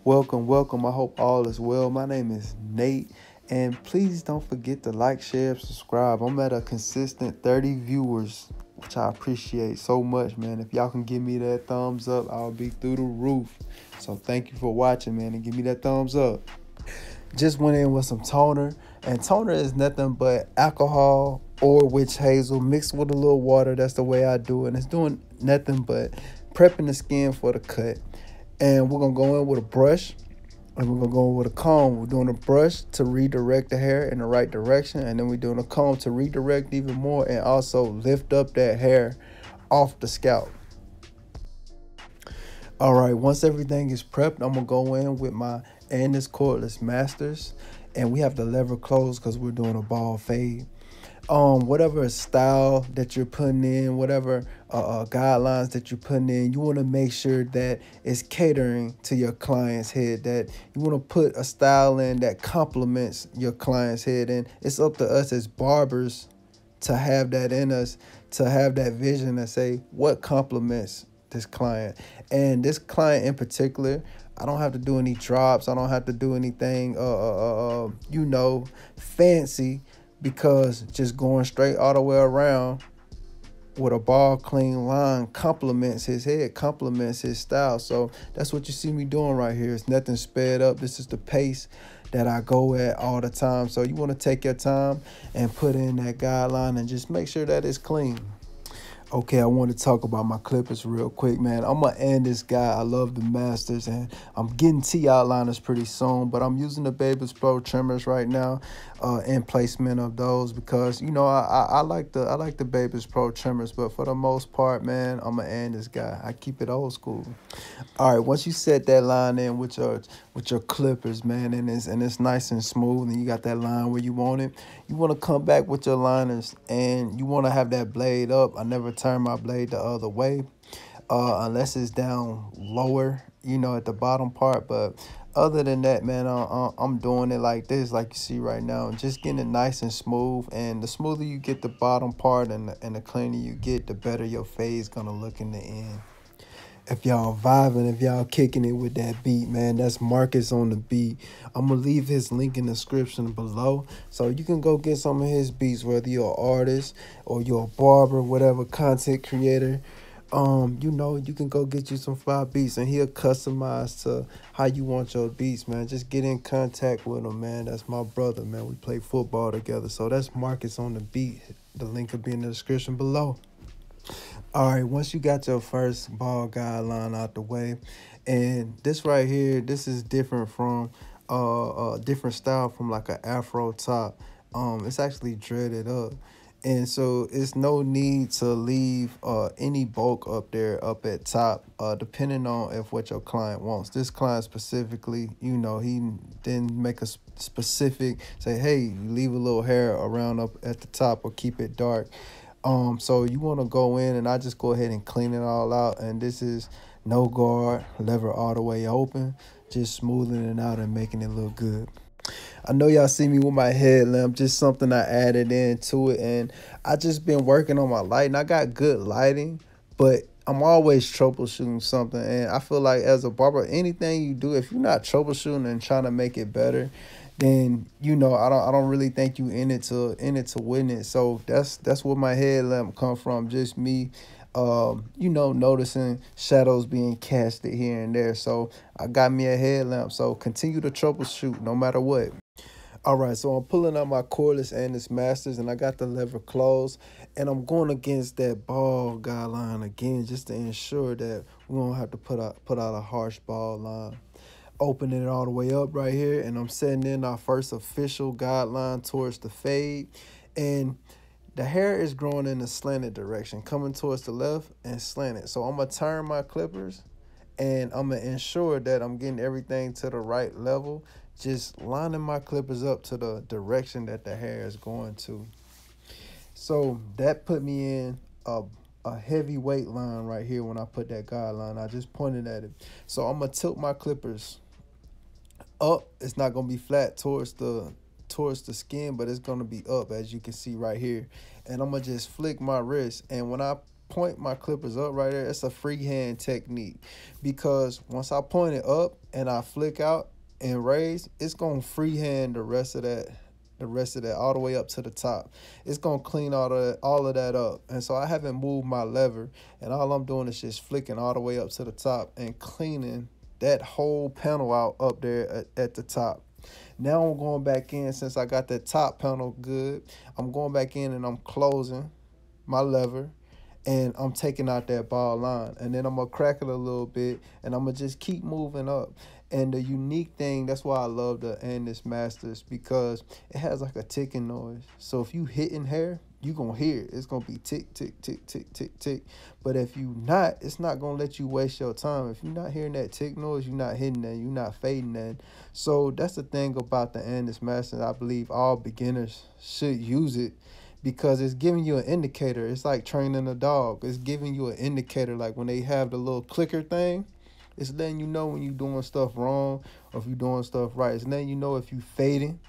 Welcome, welcome. I hope all is well. My name is Nate, and please don't forget to like, share, subscribe. I'm at a consistent 30 viewers, which I appreciate so much, man. If y'all can give me that thumbs up, I'll be through the roof. So thank you for watching, man, and give me that thumbs up. Just went in with some toner, and toner is nothing but alcohol or witch hazel mixed with a little water. That's the way I do it. And it's doing nothing but prepping the skin for the cut. And we're going to go in with a brush, and we're going to go in with a comb. We're doing a brush to redirect the hair in the right direction, and then we're doing a comb to redirect even more and also lift up that hair off the scalp. All right, once everything is prepped, I'm going to go in with my Andis Cordless Masters, and we have the lever closed because we're doing a ball fade. Whatever style that you're putting in, whatever guidelines that you're putting in, you want to make sure that it's catering to your client's head, that you want to put a style in that complements your client's head. And it's up to us as barbers to have that in us, to have that vision and say what complements this client. And this client in particular, I don't have to do any drops. I don't have to do anything, fancy, because just going straight all the way around with a ball clean line complements his head, complements his style. So that's what you see me doing right here. It's nothing sped up. This is the pace that I go at all the time. So you want to take your time and put in that guideline and just make sure that it's clean. Okay, I want to talk about my clippers real quick, man. I'm an Andis guy. I love the Masters, and I'm getting T-outliners pretty soon, but I'm using the Baby's Pro trimmers right now in placement of those because, I like the Baby's Pro trimmers, but for the most part, man, I'm an Andis guy. I keep it old school. All right, once you set that line in with your clippers, man, and it's nice and smooth, and you got that line where you want it, you want to come back with your liners, and you want to have that blade up. I never turn my blade the other way unless it's down lower, at the bottom part. But other than that, man, I'm doing it like this, like you see right now, just getting it nice and smooth. And the smoother you get the bottom part and the cleaner you get, the better your fade's gonna look in the end. If y'all vibing, if y'all kicking it with that beat, man, that's Marcus on the beat. I'm going to leave his link in the description below, so you can go get some of his beats, whether you're an artist or you're a barber, whatever content creator. You can go get you some fly beats, and he'll customize to how you want your beats, man. Just get in contact with him, man. That's my brother, man. We play football together. So that's Marcus on the beat. The link will be in the description below. All right, once you got your first ball guideline out the way, and this right here, this is different from a different style from like an afro top. It's actually dreaded up, and so it's no need to leave any bulk up there up at top, depending on if what your client wants. This client specifically, he didn't make a specific say, hey, you leave a little hair around up at the top or keep it dark. So you want to go in, and I just go ahead and clean it all out. And this is no guard, lever all the way open, just smoothing it out and making it look good. I know y'all see me with my headlamp, just something I added into it. And I just been working on my lighting. I got good lighting, but I'm always troubleshooting something. And I feel like as a barber, anything you do, if you're not troubleshooting and trying to make it better, then I don't really think you in it to win it. So that's where my headlamp come from. Just me noticing shadows being casted here and there. So I got me a headlamp. So continue to troubleshoot no matter what. All right, so I'm pulling out my Cordless Andis Masters, and I got the lever closed, and I'm going against that ball guideline again just to ensure that we don't have to put out a harsh ball line. Opening it all the way up right here, and I'm setting in our first official guideline towards the fade. And the hair is growing in a slanted direction, coming towards the left and slanted. So I'm going to turn my clippers, and I'm going to ensure that I'm getting everything to the right level, just lining my clippers up to the direction that the hair is going to. So that put me in a heavy weight line right here. When I put that guideline, I just pointed at it. So I'm going to tilt my clippers up. It's not going to be flat towards the towards the skin, but it's gonna be up, as you can see right here. And I'm gonna just flick my wrist, and when I point my clippers up right there, it's a freehand technique, because once I point it up and I flick out and raise, it's gonna freehand the rest of that all the way up to the top. It's gonna clean all of that up. And so I haven't moved my lever, and all I'm doing is just flicking all the way up to the top and cleaning that whole panel out up there at the top. Now I'm going back in, since I got that top panel good. I'm going back in and I'm closing my lever, and I'm taking out that ball line, and then I'm gonna crack it a little bit, and I'm gonna just keep moving up. And the unique thing, that's why I love the Andis Masters, because it has like a ticking noise. So if you hitting hair, you gonna hear it. It's gonna be tick, tick, tick, tick, tick, tick. But if you not, it's not gonna let you waste your time. If you're not hearing that tick noise, you're not hitting that, you're not fading that. So that's the thing about the Andis Masters. I believe all beginners should use it, because it's giving you an indicator. It's like training a dog. It's giving you an indicator, like when they have the little clicker thing. It's letting you know when you're doing stuff wrong or if you're doing stuff right. It's letting you know if you're fading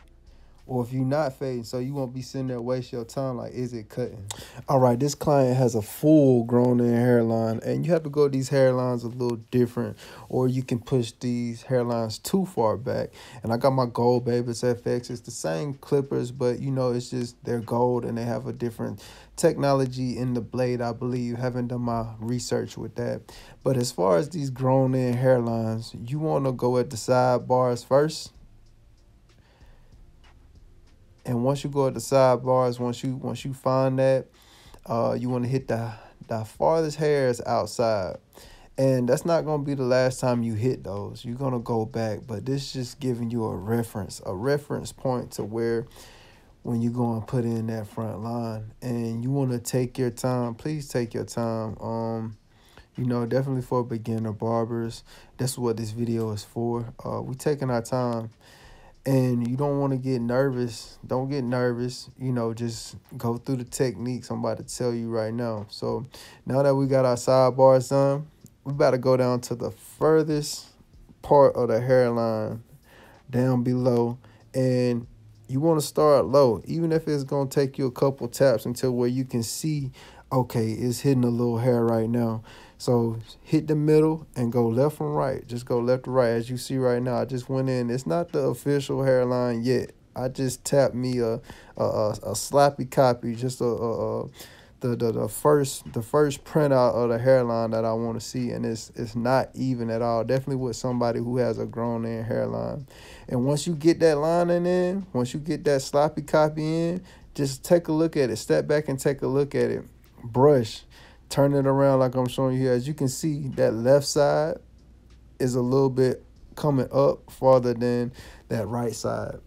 or if you're not fading, so you won't be sitting there waste your time like, is it cutting? All right, this client has a full grown-in hairline, and you have to go these hairlines a little different, or you can push these hairlines too far back. And I got my Gold Babies FX. It's the same clippers, but, it's just they're gold, and they have a different technology in the blade, I believe. Haven't done my research with that. But as far as these grown-in hairlines, you want to go at the sidebars first. And once you go at the sidebars, once you find that, you want to hit the farthest hairs outside. And that's not going to be the last time you hit those. You're going to go back. But this is just giving you a reference point to where when you're going to put in that front line. And you want to take your time. Please take your time. Definitely for beginner barbers. That's what this video is for. We're taking our time. And you don't want to get nervous. Don't get nervous. Just go through the techniques I'm about to tell you right now. So now that we got our sidebars done, we about to go down to the furthest part of the hairline down below. And you want to start low, even if it's going to take you a couple taps until where you can see, okay, it's hitting a little hair right now. So hit the middle and go left and right. Just go left to right. As you see right now, I just went in. It's not the official hairline yet. I just tapped me a sloppy copy, just the first printout of the hairline that I want to see, and it's not even at all. Definitely with somebody who has a grown-in hairline. And once you get that lining in, once you get that sloppy copy in, just take a look at it. Step back and take a look at it. Brush. Turn it around like I'm showing you here. As you can see, that left side is a little bit coming up farther than that right side.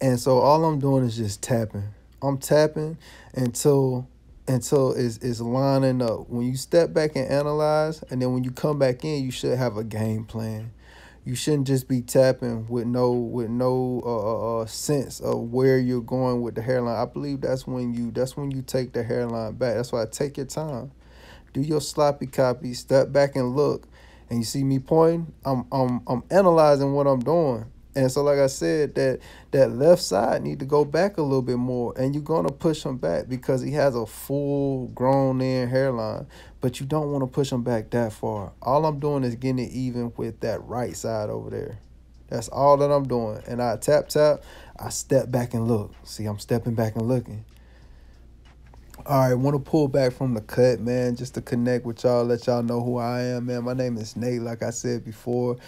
And so all I'm doing is just tapping. I'm tapping until it's lining up. When you step back and analyze, and then when you come back in, you should have a game plan. You shouldn't just be tapping with no sense of where you're going with the hairline. I believe that's when you take the hairline back. That's why I take your time. Do your sloppy copy, step back and look, and you see me pointing. I'm analyzing what I'm doing. And so, like I said, that left side need to go back a little bit more, and you're gonna push him back because he has a full grown-in hairline. But you don't want to push him back that far. All I'm doing is getting it even with that right side over there. That's all that I'm doing. And I tap, I step back and look. See, I'm stepping back and looking. All right, want to pull back from the cut, man, just to connect with y'all, let y'all know who I am, man. My name is Nate, like I said before.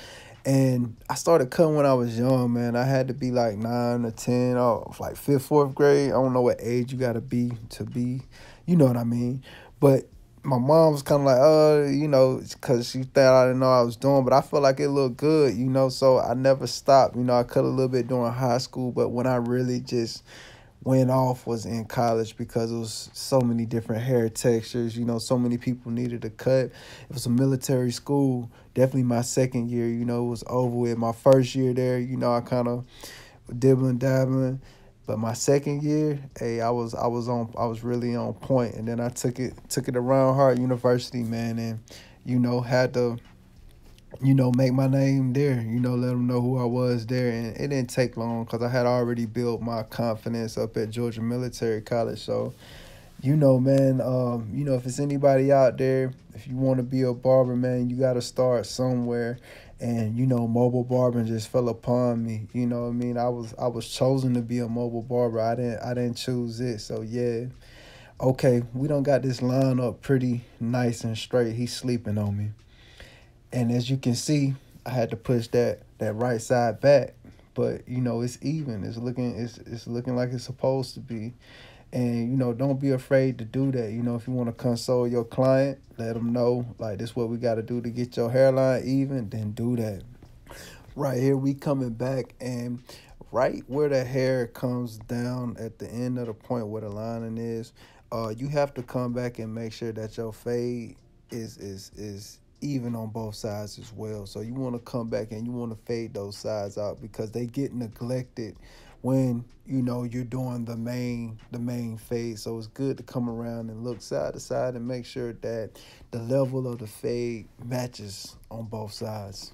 And I started cutting when I was young, man. I had to be like 9 or 10, or like 5th, 4th grade. I don't know what age you got to be, you know what I mean. But my mom was kind of like, because she thought I didn't know what I was doing. But I felt like it looked good, so I never stopped. I cut a little bit during high school. But when I really just went off was in college, because it was so many different hair textures. So many people needed a cut. It was a military school. Definitely my second year, it was over with. My first year there, I kind of dibbling, dabbling. But my second year, hey, I was really on point. And then I took it around Hart University, man, and had to make my name there, let them know who I was there. And it didn't take long because I had already built my confidence up at Georgia Military College. So, man, if it's anybody out there, if you want to be a barber, man, you got to start somewhere. And, mobile barbering just fell upon me. You know what I mean? I was chosen to be a mobile barber. I didn't choose it. So, yeah. Okay, we done got this line up pretty nice and straight. He's sleeping on me. And as you can see, I had to push that right side back, but it's even. It's looking like it's supposed to be. And don't be afraid to do that. If you want to console your client, let them know like this what we got to do to get your hairline even, then do that. Right here we coming back, and right where the hair comes down at the end of the point where the lining is, you have to come back and make sure that your fade is even on both sides as well. So you want to come back and you want to fade those sides out because they get neglected when you're doing the main fade. So it's good to come around and look side to side and make sure that the level of the fade matches on both sides.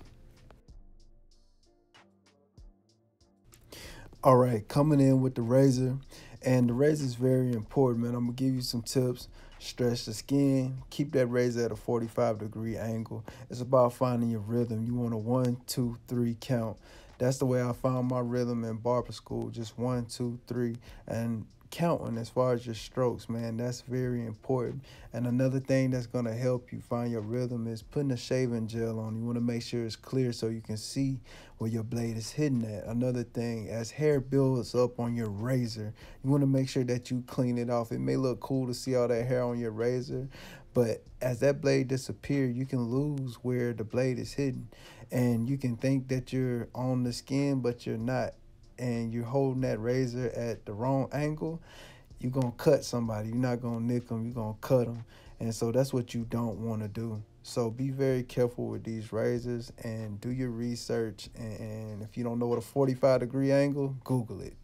All right, coming in with the razor, and the razor is very important, man. I'm gonna give you some tips. Stretch the skin. Keep that razor at a 45-degree angle. It's about finding your rhythm. You want a 1, 2, 3 count. That's the way I found my rhythm in barber school. Just 1, 2, 3, and counting as far as your strokes, man. That's very important. And another thing that's gonna help you find your rhythm is putting a shaving gel on. You want to make sure it's clear so you can see where your blade is hitting at. Another thing, as hair builds up on your razor, you want to make sure that you clean it off. It may look cool to see all that hair on your razor, but as that blade disappears, you can lose where the blade is hidden. And you can think that you're on the skin, but you're not. And you're holding that razor at the wrong angle, you're going to cut somebody. You're not going to nick them. You're going to cut them. And so that's what you don't want to do. So be very careful with these razors and do your research. And if you don't know what a 45-degree angle, Google it.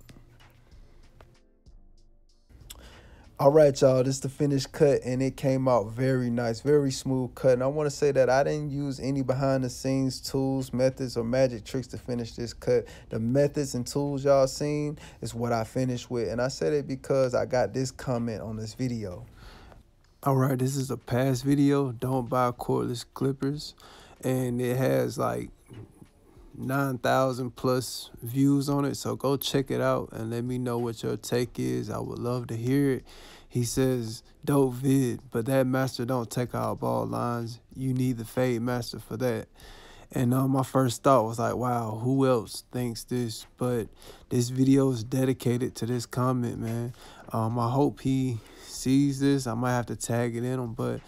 All right, y'all, this is the finished cut, and it came out very nice, very smooth cut. And I want to say that I didn't use any behind-the-scenes tools, methods, or magic tricks to finish this cut. The methods and tools y'all seen is what I finished with, and I said it because I got this comment on this video. All right, this is a past video. Don't buy cordless clippers, and it has like 9,000 plus views on it, so go check it out and let me know what your take is. I would love to hear it. He says dope vid, but that master don't take out bald lines. You need the fade master for that. And my first thought was like, wow, who else thinks this? But this video is dedicated to this comment, man. I hope he sees this. I might have to tag it in him, but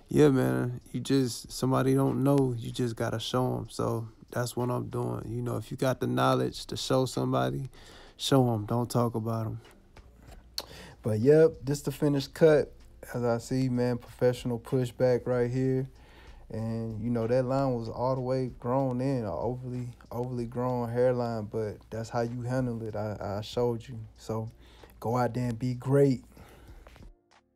yeah, man, somebody don't know, you just gotta show them. So that's what I'm doing. If you got the knowledge to show somebody, show them. Don't talk about them. But yep, this the finished cut. As I see, man, professional pushback right here. And that line was all the way grown in, a overly grown hairline, but that's how you handle it. I showed you. So go out there and be great.